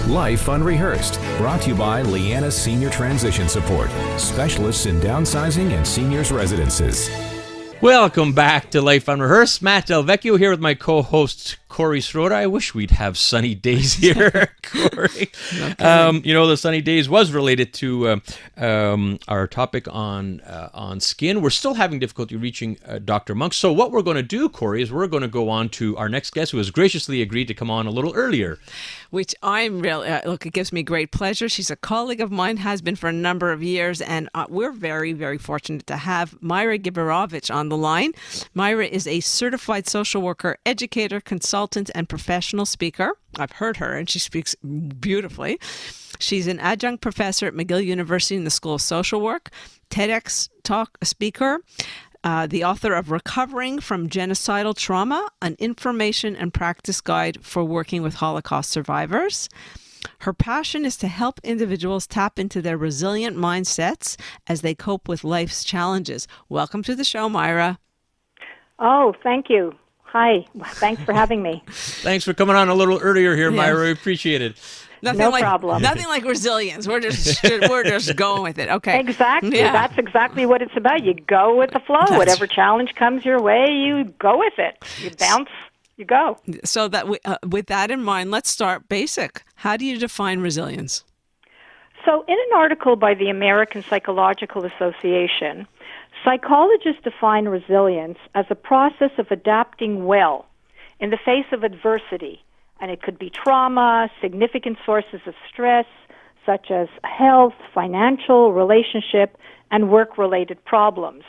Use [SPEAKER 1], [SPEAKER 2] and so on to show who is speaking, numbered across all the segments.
[SPEAKER 1] Life Unrehearsed, brought to you by Leanna Senior Transition Support, specialists in downsizing and seniors residences.
[SPEAKER 2] Welcome back to Life Unrehearsed. Matt Del Vecchio here with my co-host Corey Sroda. I wish we'd have sunny days here, Corey. The sunny days was related to our topic on skin. We're still having difficulty reaching Dr. Monk. So what we're going to do, Corey, is we're going to go on to our next guest, who has graciously agreed to come on a little earlier.
[SPEAKER 3] Which I'm really, it gives me great pleasure. She's a colleague of mine, has been for a number of years, and we're very, very fortunate to have Myra Giberovitch on the line. Myra is a certified social worker, educator, consultant, and professional speaker. I've heard her, and she speaks beautifully. She's an adjunct professor at McGill University in the School of Social Work, TEDx talk speaker, the author of Recovering from Genocidal Trauma, an information and practice guide for working with Holocaust survivors. Her passion is to help individuals tap into their resilient mindsets as they cope with life's challenges. Welcome to the show, Myra.
[SPEAKER 4] Oh, thank you. Hi. Thanks for having me.
[SPEAKER 2] Thanks for coming on a little earlier here, Myra. We appreciate it.
[SPEAKER 4] No problem.
[SPEAKER 3] Nothing like resilience. We're just going with it. Okay.
[SPEAKER 4] Exactly. Yeah. That's exactly what it's about. You go with the flow. Whatever challenge comes your way, you go with it. You bounce, you go.
[SPEAKER 3] So that with that in mind, let's start basic. How do you define resilience?
[SPEAKER 4] So in an article by the American Psychological Association, psychologists define resilience as a process of adapting well in the face of adversity. And it could be trauma, significant sources of stress, such as health, financial, relationship, and work-related problems.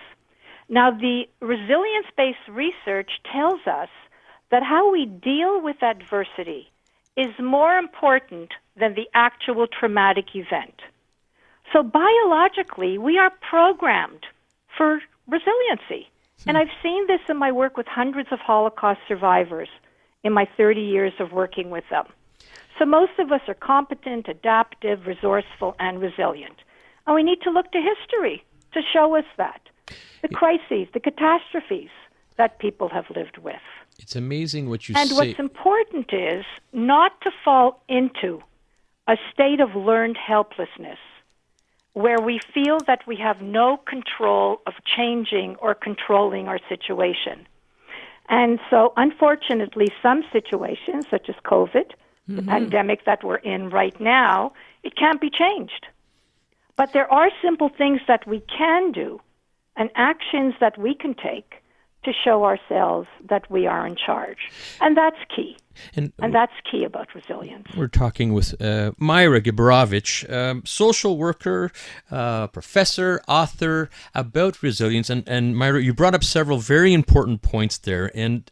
[SPEAKER 4] Now, the resilience-based research tells us that how we deal with adversity is more important than the actual traumatic event. So biologically, we are programmed for resiliency. And I've seen this in my work with hundreds of Holocaust survivors in my 30 years of working with them. So most of us are competent, adaptive, resourceful, and resilient. And we need to look to history to show us that. The crises, the catastrophes that people have lived with.
[SPEAKER 2] It's amazing what you say.
[SPEAKER 4] And what's important is not to fall into a state of learned helplessness where we feel that we have no control of changing or controlling our situation. And so, unfortunately, some situations, such as COVID, the pandemic that we're in right now, it can't be changed. But there are simple things that we can do and actions that we can take to show ourselves that we are in charge. And that's key. And that's key about resilience.
[SPEAKER 2] We're talking with Myra Giberovitch, social worker, professor, author, about resilience. And Myra, you brought up several very important points there. And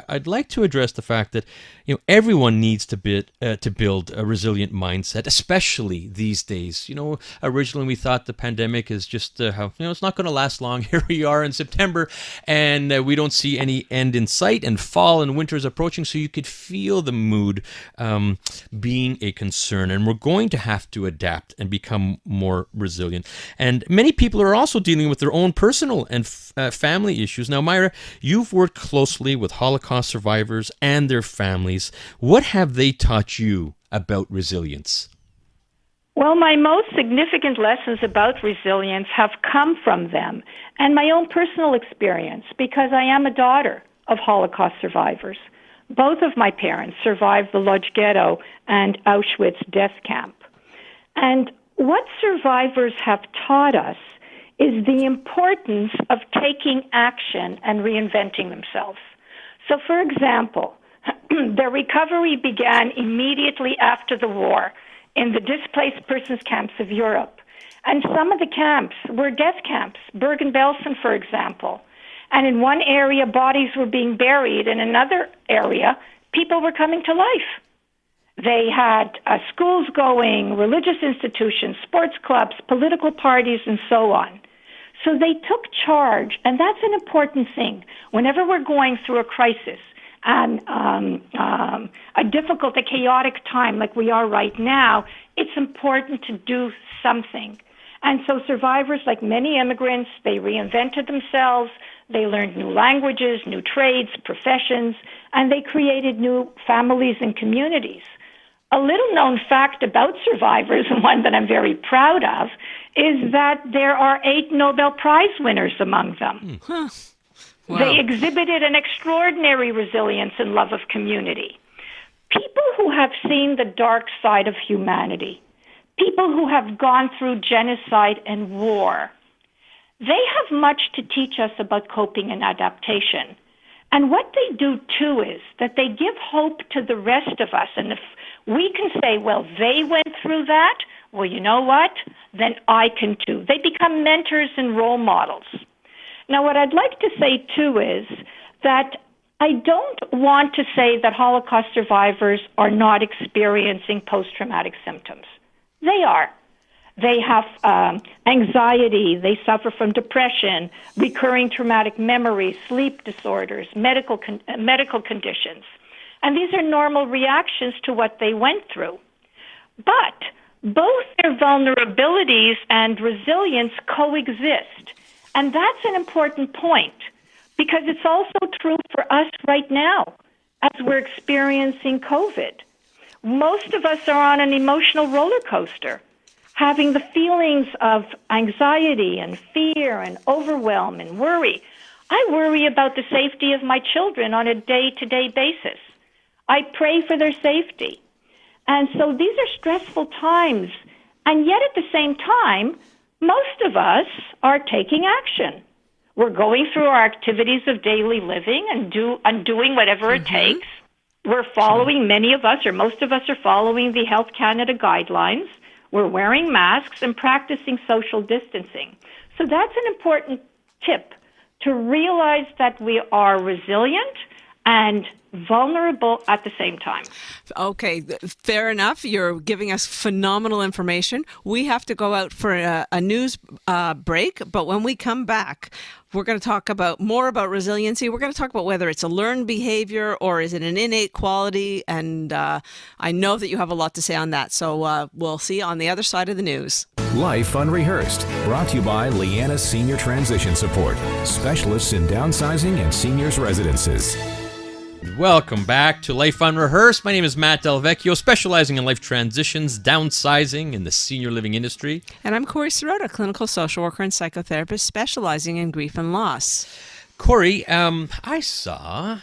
[SPEAKER 2] I'd like to address the fact that everyone needs to build a resilient mindset, especially these days. Originally we thought the pandemic is just it's not going to last long. Here we are in September, and we don't see any end in sight. And fall and winter is approaching, so you could feel the mood being a concern, and we're going to have to adapt and become more resilient. And many people are also dealing with their own personal and family issues. Now, Myra, you've worked closely with Holocaust survivors and their families. What have they taught you about resilience?
[SPEAKER 4] Well, my most significant lessons about resilience have come from them and my own personal experience, because I am a daughter of Holocaust survivors. Both of my parents survived the Lodz Ghetto and Auschwitz death camp. And what survivors have taught us is the importance of taking action and reinventing themselves. So, for example, their recovery began immediately after the war in the displaced persons camps of Europe. And some of the camps were death camps, Bergen-Belsen, for example. And in one area, bodies were being buried. In another area, people were coming to life. They had schools going, religious institutions, sports clubs, political parties, and so on. So they took charge, and that's an important thing. Whenever we're going through a crisis and a difficult, a chaotic time like we are right now, it's important to do something. And so survivors, like many immigrants, they reinvented themselves. They learned new languages, new trades, professions, and they created new families and communities. A little known fact about survivors, and one that I'm very proud of, is that there are 8 Nobel Prize winners among them.
[SPEAKER 3] Huh. Wow.
[SPEAKER 4] They exhibited an extraordinary resilience and love of community. People who have seen the dark side of humanity, people who have gone through genocide and war, they have much to teach us about coping and adaptation. And what they do, too, is that they give hope to the rest of us. And if we can say, well, they went through that, well, you know what? Then I can, too. They become mentors and role models. Now, what I'd like to say, too, is that I don't want to say that Holocaust survivors are not experiencing post-traumatic symptoms. They are. They have anxiety, they suffer from depression, recurring traumatic memories, sleep disorders, medical conditions. And these are normal reactions to what they went through. But both their vulnerabilities and resilience coexist. And that's an important point, because it's also true for us right now as we're experiencing COVID. Most of us are on an emotional roller coaster, having the feelings of anxiety and fear and overwhelm and worry. I worry about the safety of my children on a day-to-day basis. I pray for their safety. And so these are stressful times. And yet at the same time, most of us are taking action. We're going through our activities of daily living and doing whatever it takes. We're following, many of us or most of us are following the Health Canada guidelines. We're wearing masks and practicing social distancing. So that's an important tip, to realize that we are resilient and vulnerable at the same time.
[SPEAKER 3] Okay, fair enough. You're giving us phenomenal information. We have to go out for a news break, but when we come back, we're going to talk more about resiliency. We're going to talk about whether it's a learned behavior or is it an innate quality, and I know that you have a lot to say on that. So we'll see you on the other side of the news.
[SPEAKER 1] Life Unrehearsed, brought to you by Leanna Senior Transition Support, specialists in downsizing and seniors residences.
[SPEAKER 2] Welcome back to Life Unrehearsed. My name is Matt Delvecchio, specializing in life transitions, downsizing in the senior living industry.
[SPEAKER 3] And I'm Corey Sirota, clinical social worker and psychotherapist, specializing in grief and loss.
[SPEAKER 2] Corey, I saw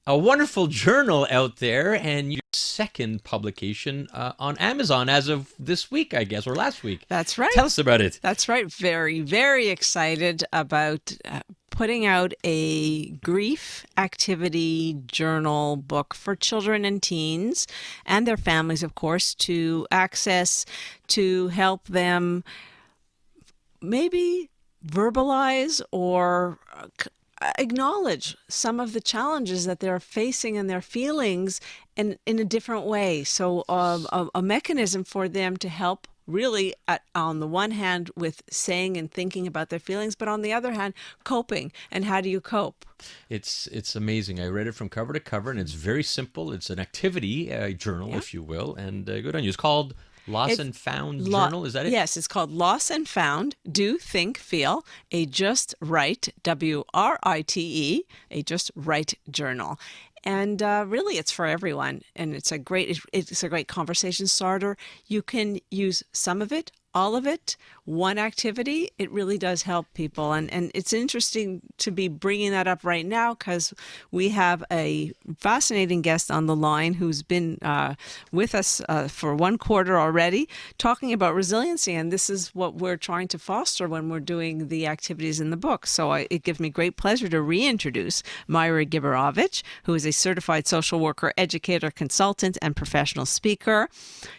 [SPEAKER 2] a wonderful journal out there, and your second publication on Amazon as of this week, I guess, or last week.
[SPEAKER 3] That's right.
[SPEAKER 2] Tell us about it.
[SPEAKER 3] That's right. Very, very excited about putting out a grief activity journal book for children and teens and their families, of course, to access, to help them maybe verbalize or acknowledge some of the challenges that they're facing and their feelings in a different way. So a mechanism for them to help really on the one hand with saying and thinking about their feelings, but on the other hand, coping. And how do you cope?
[SPEAKER 2] It's amazing. I read it from cover to cover, and it's very simple. It's an activity journal, if you will, and good on you. It's called Lost and Found Journal, is that it?
[SPEAKER 3] Yes, it's called Lost and Found, Do, Think, Feel, a Just Right, WRITE, a Just Right journal. And really, it's for everyone, and it's a great conversation starter. You can use some of it, all of it, one activity. It really does help people, and it's interesting to be bringing that up right now because we have a fascinating guest on the line who's been with us for one quarter already, talking about resiliency, and this is what we're trying to foster when we're doing the activities in the book. So it gives me great pleasure to reintroduce Myra Giberovitch, who is a certified social worker, educator, consultant, and professional speaker.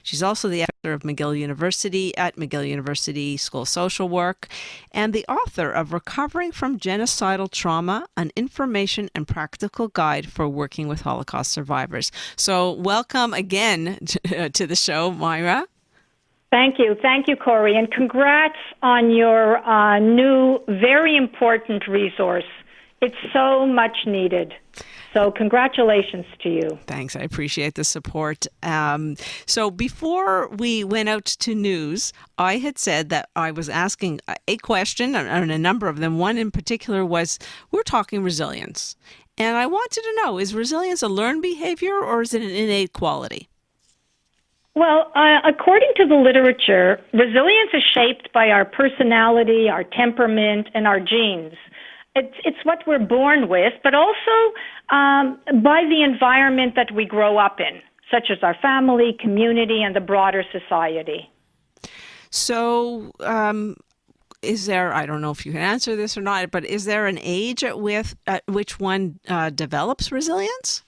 [SPEAKER 3] She's also the editor of McGill University at McGill University School of Social Work, and the author of Recovering from Genocidal Trauma, an information and practical guide for working with Holocaust survivors. So welcome again to the show, Myra.
[SPEAKER 4] Thank you. Thank you, Corey. And congrats on your new, very important resource. It's so much needed. So congratulations to you.
[SPEAKER 3] Thanks. I appreciate the support. So before we went out to news, I had said that I was asking a question, and a number of them. One in particular was, we're talking resilience. And I wanted to know, is resilience a learned behavior or is it an innate quality?
[SPEAKER 4] Well, according to the literature, resilience is shaped by our personality, our temperament, and our genes. It's what we're born with, but also by the environment that we grow up in, such as our family, community, and the broader society.
[SPEAKER 3] So, is there, I don't know if you can answer this or not, but is there an age at which one develops resilience?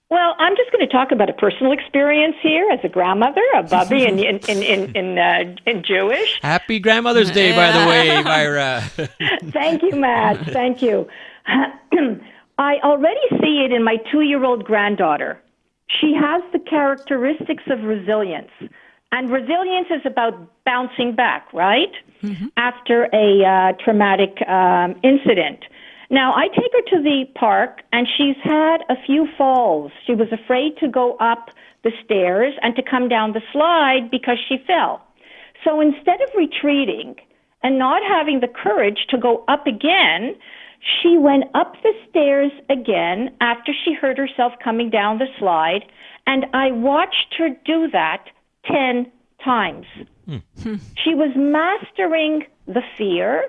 [SPEAKER 4] Well, I'm just going to talk about a personal experience here as a grandmother, a Bubby in Jewish.
[SPEAKER 2] Happy Grandmother's Day, by the way, Myra.
[SPEAKER 4] Thank you, Matt. Thank you. I already see it in my 2-year-old granddaughter. She has the characteristics of resilience. And resilience is about bouncing back, right? Mm-hmm. After a traumatic incident. Now, I take her to the park, and she's had a few falls. She was afraid to go up the stairs and to come down the slide because she fell. So instead of retreating and not having the courage to go up again, she went up the stairs again after she heard herself coming down the slide, and I watched her do that 10 times. She was mastering the fear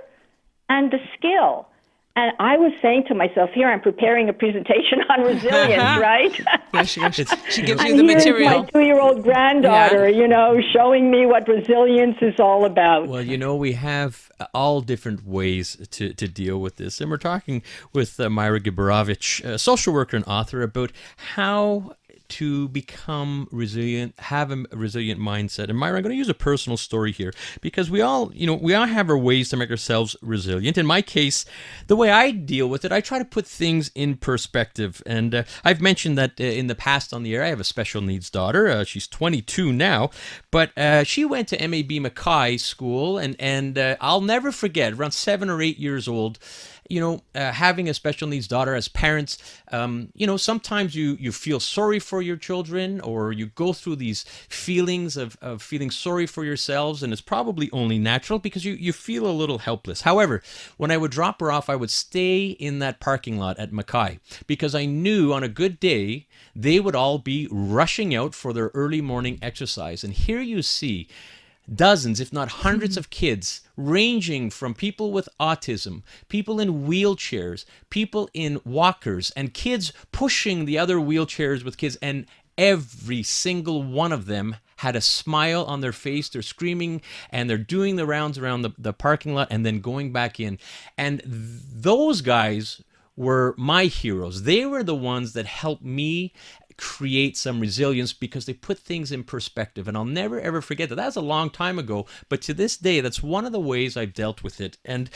[SPEAKER 4] and the skill. And I was saying to myself, here I'm preparing a presentation on resilience, right?
[SPEAKER 3] Yeah, she gives you
[SPEAKER 4] and
[SPEAKER 3] the
[SPEAKER 4] here's
[SPEAKER 3] material.
[SPEAKER 4] my 2-year-old granddaughter, showing me what resilience is all about.
[SPEAKER 2] Well, we have all different ways to deal with this. And we're talking with Myra Giberovitch, a social worker and author, about how to become resilient, have a resilient mindset. And Myra, I'm going to use a personal story here because we all have our ways to make ourselves resilient. In my case, the way I deal with it, I try to put things in perspective. And I've mentioned that in the past on the air, I have a special needs daughter. She's 22 now, but she went to MAB Mackay School, and I'll never forget, around 7 or 8 years old, having a special needs daughter. As parents, sometimes you feel sorry for your children, or you go through these feelings of feeling sorry for yourselves, and it's probably only natural because you feel a little helpless. However, when I would drop her off, I would stay in that parking lot at Mackay because I knew on a good day they would all be rushing out for their early morning exercise. And here you see dozens, if not hundreds of kids, ranging from people with autism, people in wheelchairs, people in walkers, and kids pushing the other wheelchairs with kids. And every single one of them had a smile on their face. They're screaming, and they're doing the rounds around the parking lot and then going back in. And those guys were my heroes. They were the ones that helped me create some resilience because they put things in perspective. And I'll never ever forget that. That's a long time ago, but to this day, that's one of the ways I've dealt with it. And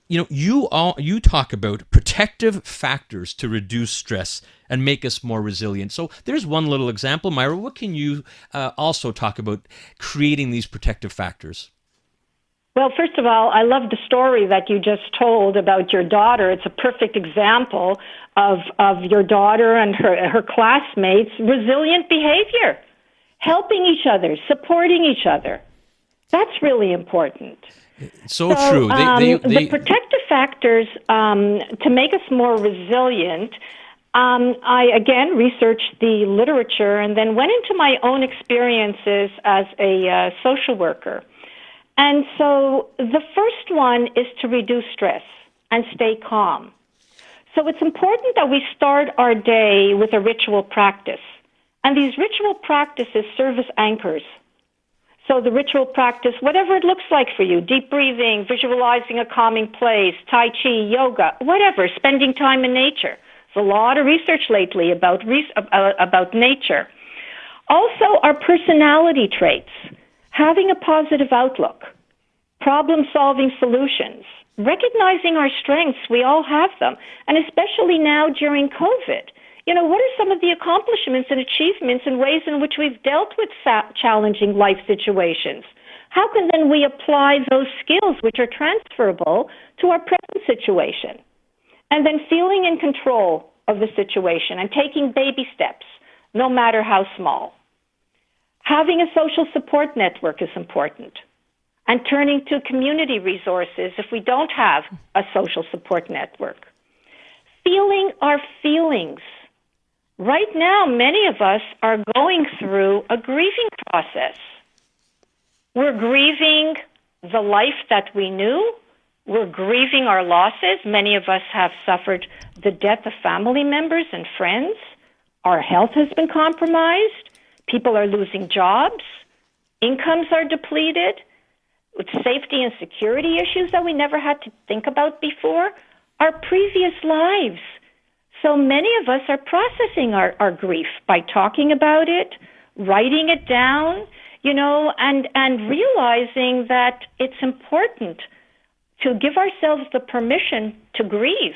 [SPEAKER 2] you talk about protective factors to reduce stress and make us more resilient. So there's one little example. Myra, what can you also talk about creating these protective factors?
[SPEAKER 4] Well, first of all, I love the story that you just told about your daughter. It's a perfect example of your daughter and her classmates' resilient behavior, helping each other, supporting each other. That's really important.
[SPEAKER 2] So true.
[SPEAKER 4] The protective factors to make us more resilient, I again researched the literature and then went into my own experiences as a social worker. And so the first one is to reduce stress and stay calm. So it's important that we start our day with a ritual practice. And these ritual practices serve as anchors. So the ritual practice, whatever it looks like for you, deep breathing, visualizing a calming place, Tai Chi, yoga, whatever, spending time in nature. There's a lot of research lately about nature. Also, our personality traits. Having a positive outlook, problem-solving solutions, recognizing our strengths, we all have them, and especially now during COVID. What are some of the accomplishments and achievements and ways in which we've dealt with challenging life situations? How can then we apply those skills which are transferable to our present situation? And then feeling in control of the situation and taking baby steps, no matter how small. Having a social support network is important, and turning to community resources if we don't have a social support network. Feeling our feelings Right now, many of us are going through a grieving process. We're grieving the life that we knew. We're grieving our losses. Many of us have suffered the death of family members and friends. Our health has been compromised. People are losing jobs. Incomes are depleted. With safety and security issues that we never had to think about before. Our previous lives. So many of us are processing our grief by talking about it, writing it down, and realizing that it's important to give ourselves the permission to grieve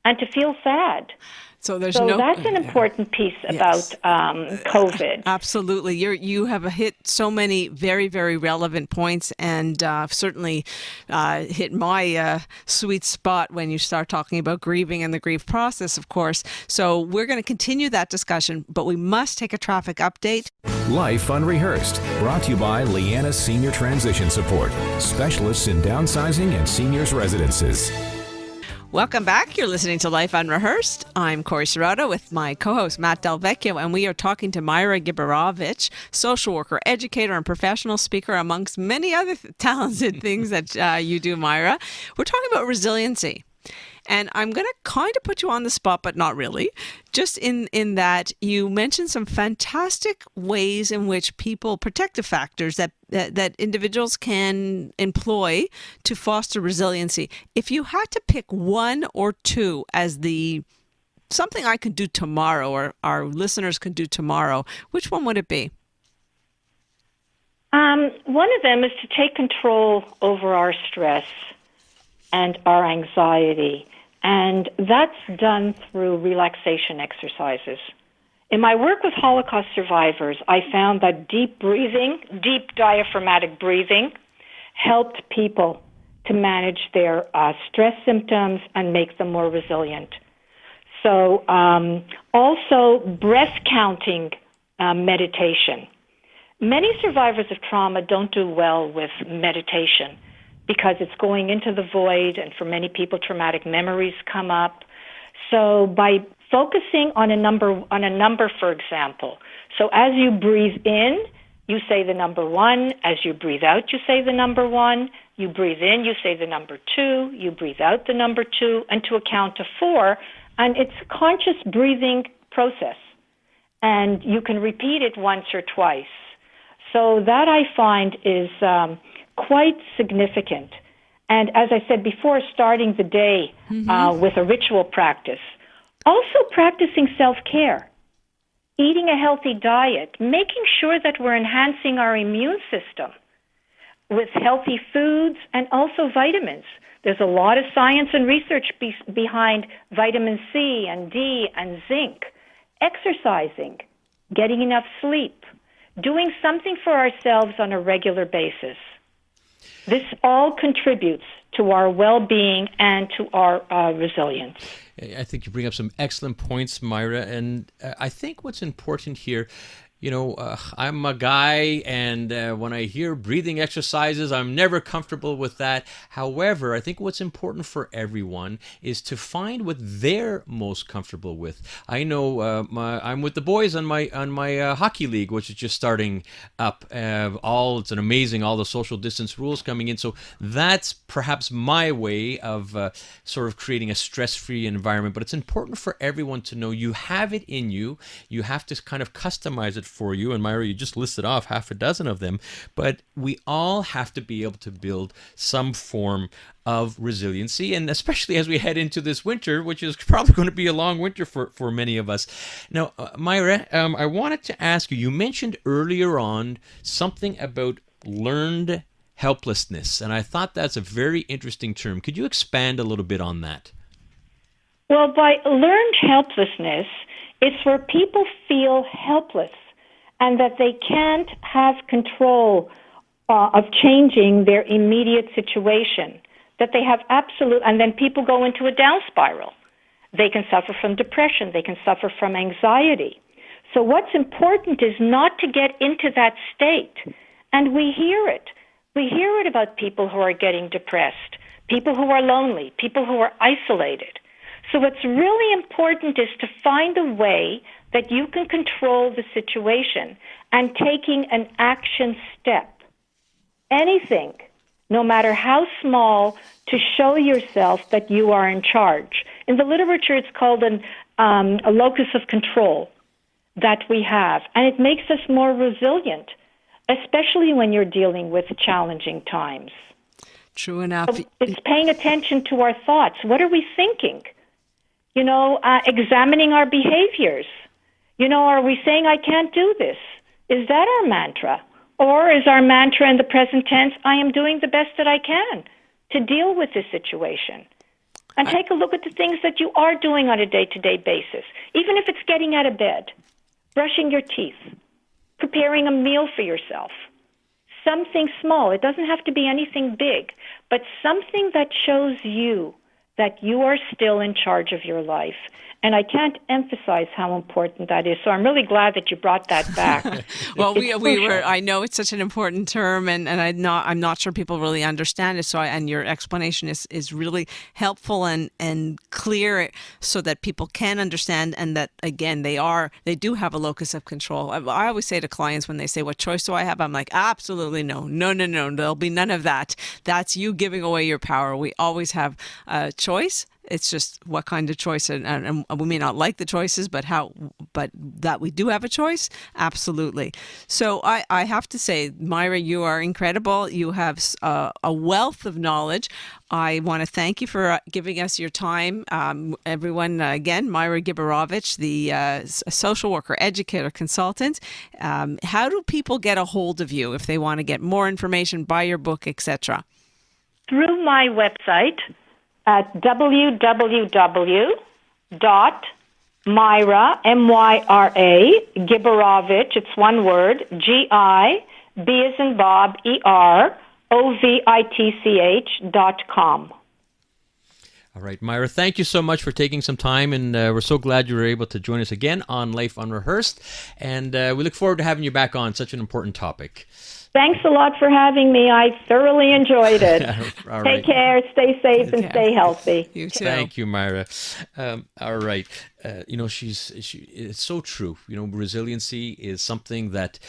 [SPEAKER 4] and to feel sad.
[SPEAKER 3] So
[SPEAKER 4] that's an important piece about COVID.
[SPEAKER 3] Absolutely. You have hit so many very, very relevant points, and certainly hit my sweet spot when you start talking about grieving and the grief process, of course. So we're going to continue that discussion, but we must take a traffic update.
[SPEAKER 1] Life Unrehearsed, brought to you by Leanna Senior Transition Support, specialists in downsizing and seniors residences.
[SPEAKER 3] Welcome back. You're listening to Life Unrehearsed. I'm Corey Sirota with my co-host Matt Del Vecchio, and we are talking to Myra Giberovitch, social worker, educator, and professional speaker, amongst many other talented things that you do, Myra. We're talking about resiliency. And I'm going to kind of put you on the spot, but not really, just in that you mentioned some fantastic ways in which protective factors that individuals can employ to foster resiliency. If you had to pick one or two as something I can do tomorrow or our listeners can do tomorrow, which one would it be?
[SPEAKER 4] One of them is to take control over our stress and our anxiety. And that's done through relaxation exercises. In my work with Holocaust survivors, I found that deep diaphragmatic breathing, helped people to manage their stress symptoms and make them more resilient. So also breath counting meditation. Many survivors of trauma don't do well with meditation, because it's going into the void, and for many people, traumatic memories come up. So by focusing on a number, for example, so as you breathe in, you say the number 1. As you breathe out, you say the number 1. You breathe in, you say the number 2. You breathe out the number 2, and to a count of 4. And it's a conscious breathing process. And you can repeat it once or twice. So that I find is quite significant. And as I said before, starting the day with a ritual practice. Also practicing self-care, eating a healthy diet, making sure that we're enhancing our immune system with healthy foods and also vitamins. There's a lot of science and research behind vitamin C and D and zinc. Exercising, getting enough sleep, doing something for ourselves on a regular basis. This all contributes to our well-being and to our resilience.
[SPEAKER 2] I think you bring up some excellent points, Myra. And I think what's important here, I'm a guy, and when I hear breathing exercises, I'm never comfortable with that. However, I think what's important for everyone is to find what they're most comfortable with. I know I'm with the boys on my hockey league, which is just starting up. It's an amazing, all the social distance rules coming in. So that's perhaps my way of sort of creating a stress-free environment. But it's important for everyone to know you have it in you. You have to kind of customize it for you. And Myra, you just listed off half a dozen of them. But we all have to be able to build some form of resiliency, and especially as we head into this winter, which is probably going to be a long winter for many of us. Now, Myra, I wanted to ask you, you mentioned earlier on something about learned helplessness, and I thought that's a very interesting term. Could you expand a little bit on that?
[SPEAKER 4] Well, by learned helplessness, it's where people feel helpless and that they can't have control of changing their immediate situation, that they have and then people go into a down spiral. They can suffer from depression. They can suffer from anxiety. So what's important is not to get into that state. And we hear it. We hear it about people who are getting depressed, people who are lonely, people who are isolated. So what's really important is to find a way that you can control the situation and taking an action step, anything, no matter how small, to show yourself that you are in charge. In the literature, it's called a locus of control that we have, and it makes us more resilient, especially when you're dealing with challenging times.
[SPEAKER 3] True enough.
[SPEAKER 4] So it's paying attention to our thoughts. What are we thinking? Examining our behaviors. Are we saying, I can't do this? Is that our mantra? Or is our mantra in the present tense, I am doing the best that I can to deal with this situation? And take a look at the things that you are doing on a day-to-day basis, even if it's getting out of bed, brushing your teeth, preparing a meal for yourself. Something small. It doesn't have to be anything big, but something that shows you that you are still in charge of your life. And I can't emphasize how important that is. So I'm really glad that you brought that back.
[SPEAKER 3] Well, we were. I know it's such an important term, and I'm not sure people really understand it. So and your explanation is really helpful and clear, so that people can understand, and that again they do have a locus of control. I always say to clients when they say, "What choice do I have?" I'm like, absolutely no. There'll be none of that. That's you giving away your power. We always have a choice. It's just what kind of choice, and we may not like the choices, but that we do have a choice, absolutely. So I have to say, Myra, you are incredible. You have a wealth of knowledge. I want to thank you for giving us your time. Everyone, again, Myra Giberovitch, the social worker, educator, consultant. How do people get a hold of you if they want to get more information, buy your book, etc.?
[SPEAKER 4] Through my website, at www.myra, M-Y-R-A, Giberovitch, it's one word, G-I-B as in Bob, E-R-O-V-I-T-C-H.com.
[SPEAKER 2] All right, Myra, thank you so much for taking some time, and we're so glad you were able to join us again on Life Unrehearsed, and we look forward to having you back on such an important topic.
[SPEAKER 4] Thanks a lot for having me. I thoroughly enjoyed it. Take care, stay safe, and stay healthy.
[SPEAKER 3] You too.
[SPEAKER 2] Thank you, Myra. All right. It's so true. Resiliency is something that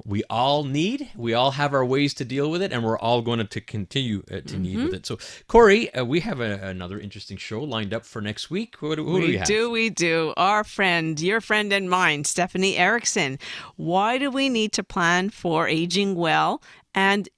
[SPEAKER 2] we all need. We all have our ways to deal with it, and we're all going to continue to need with it. So, Corey, we have another interesting show lined up for next week. Who do we have?
[SPEAKER 3] We do. Our friend, your friend and mine, Stephanie Erickson. Why do we need to plan for aging well? And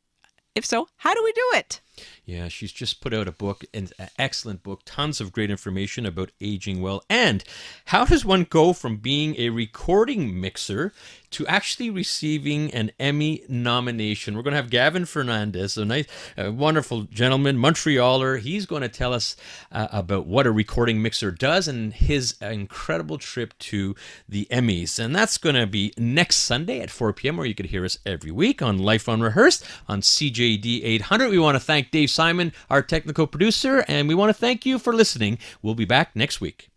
[SPEAKER 3] if so, how do we do it?
[SPEAKER 2] Yeah, she's just put out a book, an excellent book, tons of great information about aging well. And how does one go from being a recording mixer to actually receiving an Emmy nomination? We're going to have Gavin Fernandez, a nice, wonderful gentleman, Montrealer. He's going to tell us about what a recording mixer does and his incredible trip to the Emmys. And that's going to be next Sunday at 4 p.m., where you can hear us every week on Life Unrehearsed on CJD 800. We want to thank Dave Simon, our technical producer, and we want to thank you for listening. We'll be back next week.